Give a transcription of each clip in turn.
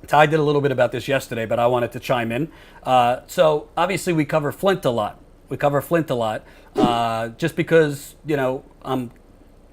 Ty did a little bit about this yesterday, but I wanted to chime in. So obviously we cover Flint a lot. We cover Flint a lot, just because I'm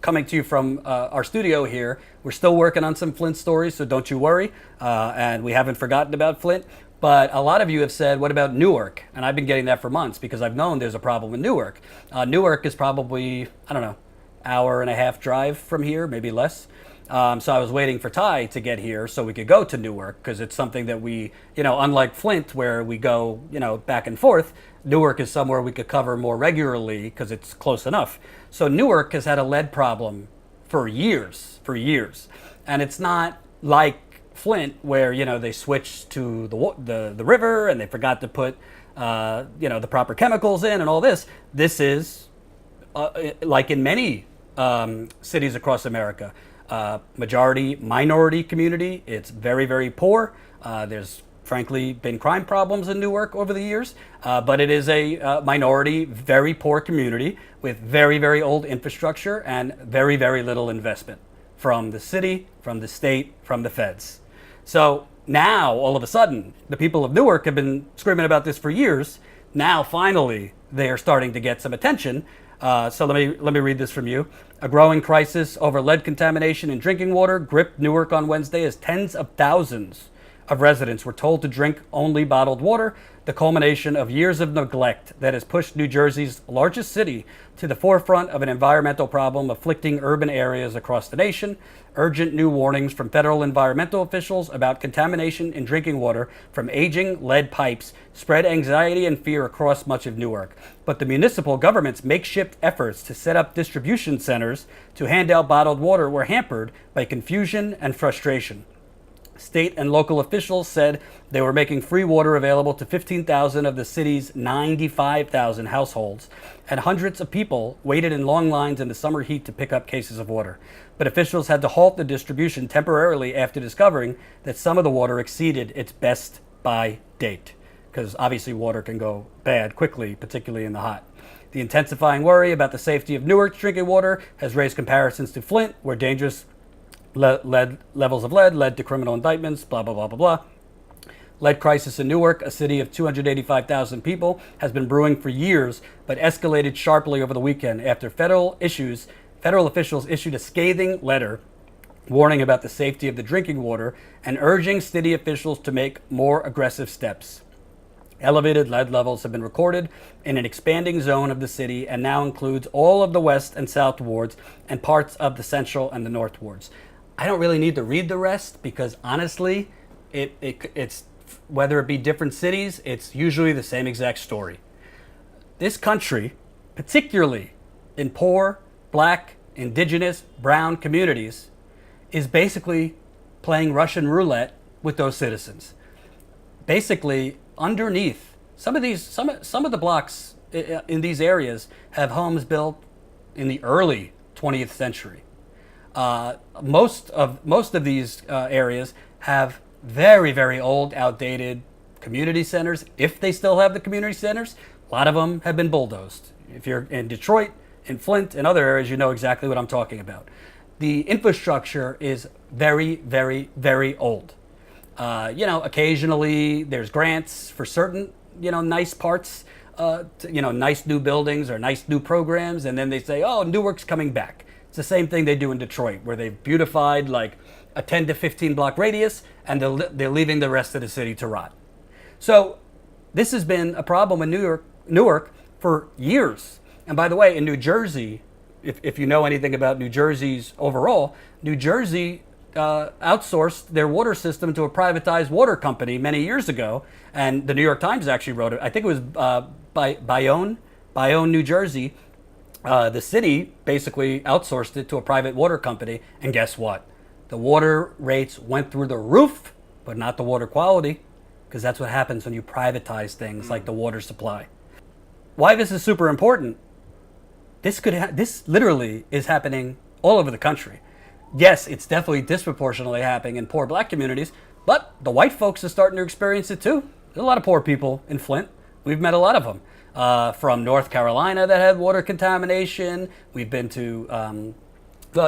coming to you from our studio here. We're still working on some Flint stories, so don't you worry. And we haven't forgotten about Flint. But a lot of you have said, what about Newark? And I've been getting that for months because I've known there's a problem in Newark. Newark is probably, I don't know, hour and a half drive from here, maybe less. So I was waiting for Ty to get here so we could go to Newark because it's something that we, unlike Flint where we go, back and forth, Newark is somewhere we could cover more regularly because it's close enough. So Newark has had a lead problem for years. And it's not like Flint where, they switched to the river and they forgot to put, the proper chemicals in and all this. This is like in many cities across America. Minority community. It's very, very poor. There's frankly been crime problems in Newark over the years, but it is a minority, very poor community with very, very old infrastructure and very, very little investment from the city, from the state, from the feds. So now, all of a sudden, the people of Newark have been screaming about this for years. Now, finally, they are starting to get some attention. So let me read this from you. A growing crisis over lead contamination in drinking water gripped Newark on Wednesday as tens of thousands of residents were told to drink only bottled water, the culmination of years of neglect that has pushed New Jersey's largest city to the forefront of an environmental problem afflicting urban areas across the nation. Urgent new warnings from federal environmental officials about contamination in drinking water from aging lead pipes spread anxiety and fear across much of Newark. But the municipal government's makeshift efforts to set up distribution centers to hand out bottled water were hampered by confusion and frustration. State and local officials said they were making free water available to 15,000 of the city's 95,000 households, and hundreds of people waited in long lines in the summer heat to pick up cases of water. But officials had to halt the distribution temporarily after discovering that some of the water exceeded its best by date, because obviously water can go bad quickly, particularly in the hot. The intensifying worry about the safety of Newark's drinking water has raised comparisons to Flint, where dangerous levels of lead led to criminal indictments, blah, blah, blah, blah, blah. Lead crisis in Newark, a city of 285,000 people, has been brewing for years, but escalated sharply over the weekend after federal officials issued a scathing letter warning about the safety of the drinking water and urging city officials to make more aggressive steps. Elevated lead levels have been recorded in an expanding zone of the city and now includes all of the west and south wards and parts of the central and the north wards. I don't really need to read the rest because honestly, it's whether it be different cities, it's usually the same exact story. This country, particularly in poor, black, indigenous, brown communities, is basically playing Russian roulette with those citizens. Basically, underneath some of the blocks in these areas have homes built in the early 20th century. Most of these areas have very, very old, outdated community centers. If they still have the community centers, a lot of them have been bulldozed. If you're in Detroit, in Flint, and other areas, you know exactly what I'm talking about. The infrastructure is very, very, very old. Occasionally there's grants for certain, nice parts, nice new buildings or nice new programs, and then they say, oh, Newark's coming back. It's the same thing they do in Detroit, where they've beautified like a 10 to 15 block radius, and they're leaving the rest of the city to rot. So this has been a problem in Newark for years. And by the way, in New Jersey, if you know anything about New Jersey's overall, New Jersey outsourced their water system to a privatized water company many years ago. And the New York Times actually wrote it. I think it was Bayonne, New Jersey. The city basically outsourced it to a private water company. And guess what? The water rates went through the roof, but not the water quality, because that's what happens when you privatize things like the water supply. Why this is super important? This literally is happening all over the country. Yes, it's definitely disproportionately happening in poor black communities, but the white folks are starting to experience it too. There's a lot of poor people in Flint. We've met a lot of them from North Carolina that had water contamination. We've been to,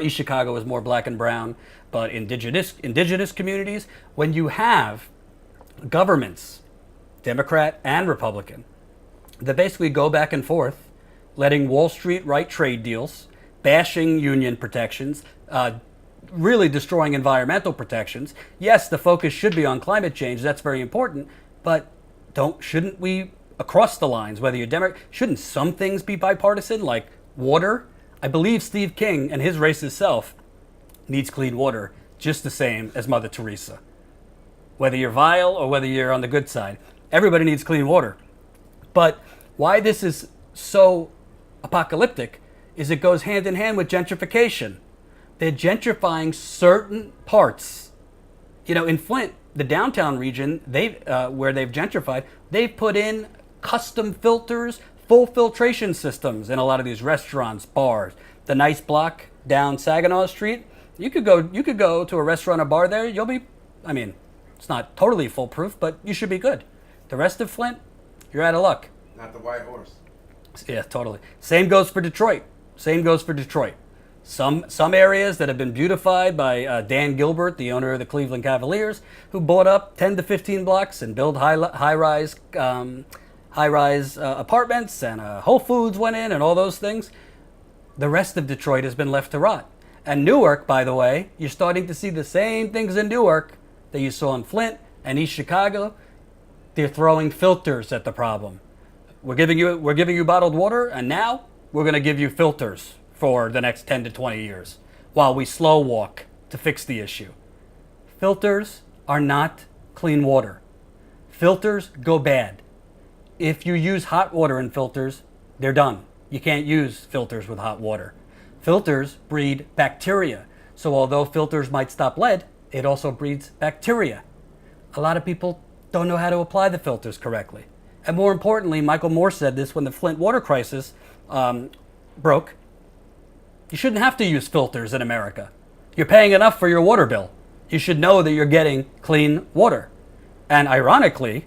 East Chicago is more black and brown, but indigenous communities, when you have governments, Democrat and Republican, that basically go back and forth, letting Wall Street write trade deals, bashing union protections, really destroying environmental protections. Yes, the focus should be on climate change. That's very important. But shouldn't we, across the lines, whether you're Democrat, shouldn't some things be bipartisan, like water? I believe Steve King and his racist self needs clean water just the same as Mother Teresa. Whether you're vile or whether you're on the good side, everybody needs clean water. But why this is so apocalyptic is it goes hand in hand with gentrification. They're gentrifying certain parts. You know, in Flint, the downtown region, where they've gentrified, they've put in custom filters, full filtration systems in a lot of these restaurants, bars. The nice block down Saginaw Street, you could go to a restaurant or bar there. You'll be, I mean, it's not totally foolproof, but you should be good. The rest of Flint, you're out of luck. Not the white horse. Yeah, totally. Same goes for Detroit. Some areas that have been beautified by Dan Gilbert, the owner of the Cleveland Cavaliers, who bought up 10 to 15 blocks and built high-rise apartments, and Whole Foods went in and all those things. The rest of Detroit has been left to rot. And Newark, by the way, you're starting to see the same things in Newark that you saw in Flint and East Chicago. They're throwing filters at the problem. We're giving you bottled water, and now we're going to give you filters for the next 10 to 20 years while we slow walk to fix the issue. Filters are not clean water. Filters go bad. If you use hot water in filters, they're done. You can't use filters with hot water. Filters breed bacteria. So although filters might stop lead, it also breeds bacteria. A lot of people don't know how to apply the filters correctly. And more importantly, Michael Moore said this when the Flint water crisis broke. You shouldn't have to use filters in America. You're paying enough for your water bill. You should know that you're getting clean water. And ironically,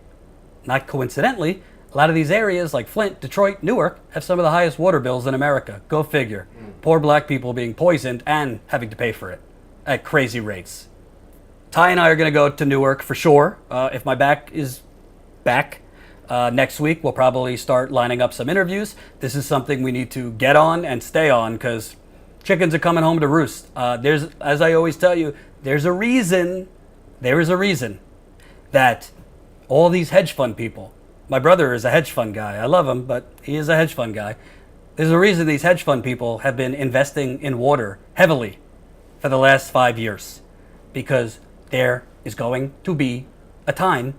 not coincidentally, a lot of these areas like Flint, Detroit, Newark have some of the highest water bills in America. Go figure. Poor black people being poisoned and having to pay for it at crazy rates. Ty and I are going to go to Newark for sure. If my back is back next week, we'll probably start lining up some interviews. This is something we need to get on and stay on because chickens are coming home to roost. As I always tell you, there is a reason that all these hedge fund people, my brother is a hedge fund guy. I love him, but he is a hedge fund guy. There's a reason these hedge fund people have been investing in water heavily for the last 5 years, because there is going to be a time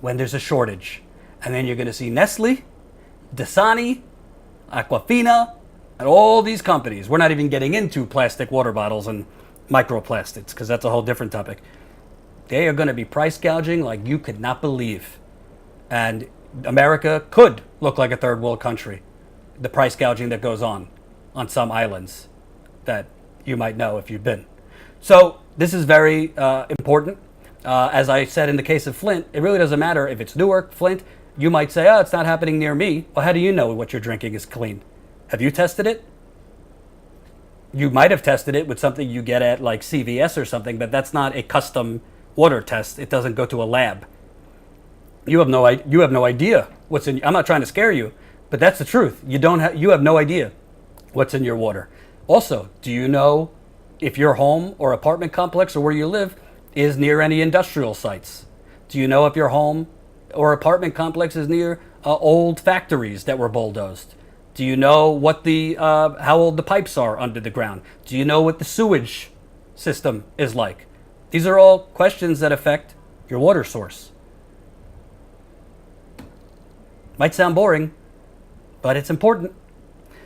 when there's a shortage. And then you're going to see Nestle, Dasani, Aquafina, and all these companies. We're not even getting into plastic water bottles and microplastics because that's a whole different topic. They are going to be price gouging like you could not believe. And America could look like a third world country. The price gouging that goes on some islands that you might know if you've been. So this is very important. As I said in the case of Flint, it really doesn't matter if it's Newark, Flint. You might say, oh, it's not happening near me. Well, how do you know what you're drinking is clean? Have you tested it? You might have tested it with something you get at like CVS or something, but that's not a custom water test. It doesn't go to a lab. You have no idea what's in. I'm not trying to scare you, but that's the truth. You have no idea what's in your water. Also, do you know if your home or apartment complex or where you live is near any industrial sites? Do you know if your home or apartment complex is near old factories that were bulldozed? Do you know what how old the pipes are under the ground? Do you know what the sewage system is like? These are all questions that affect your water source. Might sound boring, but it's important.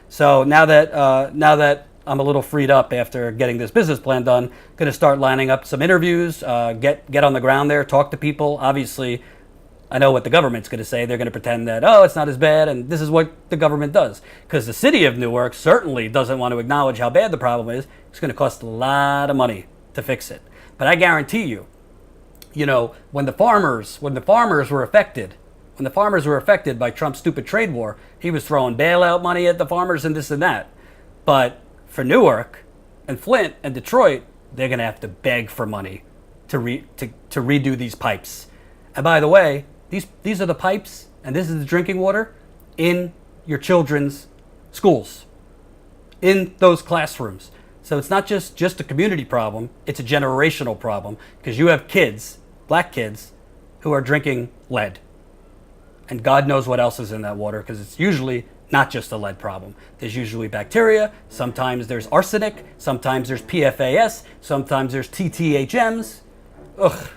So now that I'm a little freed up after getting this business plan done, going to start lining up some interviews, get on the ground there, talk to people. Obviously, I know what the government's going to say. They're going to pretend that, oh, it's not as bad, and this is what the government does. Because the city of Newark certainly doesn't want to acknowledge how bad the problem is. It's going to cost a lot of money to fix it. But I guarantee you, when the farmers were affected by Trump's stupid trade war, he was throwing bailout money at the farmers and this and that. But for Newark and Flint and Detroit, they're going to have to beg for money to redo these pipes. And by the way, these are the pipes, and this is the drinking water in your children's schools, in those classrooms. So it's not just a community problem, it's a generational problem, because you have kids, black kids, who are drinking lead. And God knows what else is in that water, because it's usually not just a lead problem. There's usually bacteria, sometimes there's arsenic, sometimes there's PFAS, sometimes there's TTHMs. Ugh,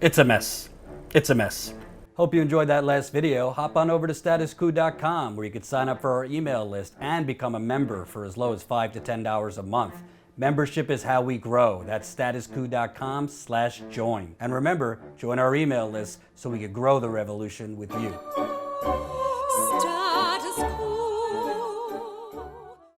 it's a mess. It's a mess. Hope you enjoyed that last video. Hop on over to statuscoup.com where you can sign up for our email list and become a member for as low as $5 to $10 a month. Membership is how we grow. That's statuscoup.com/join. And remember, join our email list so we can grow the revolution with you.